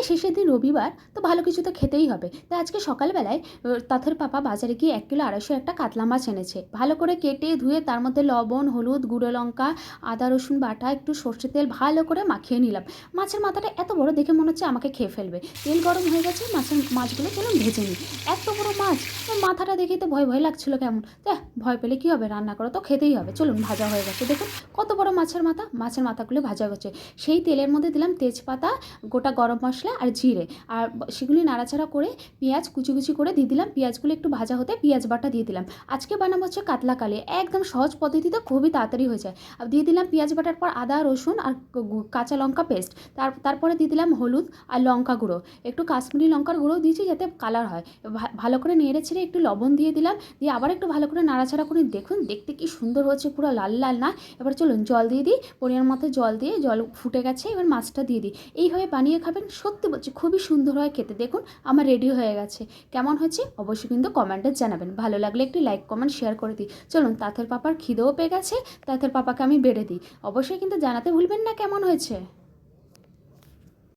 শেষের দিন রবিবার, তো ভালো কিছু তো খেতেই হবে। তাই আজকে সকালবেলায় তাথের পাপা বাজারে গিয়ে 1 কিলো 250 একটা কাতলা মাছ এনেছে। ভালো করে কেটে ধুয়ে তার মধ্যে লবণ, হলুদ, গুঁড়ো লঙ্কা, আদা রসুন বাটা, একটু সর্ষের তেল ভালো করে মাখিয়ে নিলাম। মাছের মাথাটা এত বড় দেখে মনে হচ্ছে আমাকে খেয়ে ফেলবে। তেল গরম হয়ে গেছে, মাছগুলো চলুন ভেজে নিই। এত বড় মাছ, মাথাটা দেখেই তো ভয় ভয় লাগছিল কেমন। ভয় পেলে কী হবে, রান্না করো তো খেতেই হবে। চলুন, ভাজা হয়ে গেছে দেখুন, কত বড় মাছের মাথা। মাছের মাথাগুলো ভাজা হচ্ছে। সেই তেলের মধ্যে দিলাম তেজপাতা, গোটা গরম মশলা আর জিরে, আর সেগুলি নাড়াচাড়া করে পেঁয়াজ কুচি কুচি করে দিয়ে দিলাম। পেঁয়াজগুলো একটু ভাজা হতে পেঁয়াজ বাটা দিয়ে দিলাম। আজকে বানাবো হচ্ছে কাতলা কালি, একদম সহজ পদ্ধতিতে, খুবই তাড়াতাড়ি হয়ে যায়। আর দিয়ে দিলাম পেঁয়াজ বাটার পর আদা রসুন আর কাঁচা লঙ্কা পেস্ট। তারপরে দিয়ে দিলাম হলুদ আর লঙ্কা গুঁড়ো, একটু কাশ্মীরি লঙ্কার গুঁড়ো দিয়েছি যাতে কালার হয়। ভালো করে নেড়ে ছেড়ে একটু লবণ দিয়ে দিলাম, দিয়ে আবার একটু ভালো করে নাড়াচাড়া করে দেখুন, দেখতে কি সুন্দর হচ্ছে, পুরো লাল লাল না। এবার চলুন জল দিয়ে দিই, পরিমাণ মতো জল দিয়ে, জল ফুটে গেছে, এবার মাছটা দিয়ে দিই। এইভাবে বানিয়ে খাবেন, সত্যি বলছি খুবই সুন্দর হয় খেতে। দেখুন আমার রেডি হয়ে গেছে। কেমন হচ্ছে অবশ্যই কিন্তু কমেন্টে জানাবেন। ভালো লাগলে একটি লাইক কমেন্ট শেয়ার করে দিই। চলুন, তাথের পাপার খিদেও পেয়ে গেছে, তাথের পাপাকে আমি বেড়ে দিই। অবশ্যই কিন্তু জানাতে ভুলবেন না কেমন হয়েছে।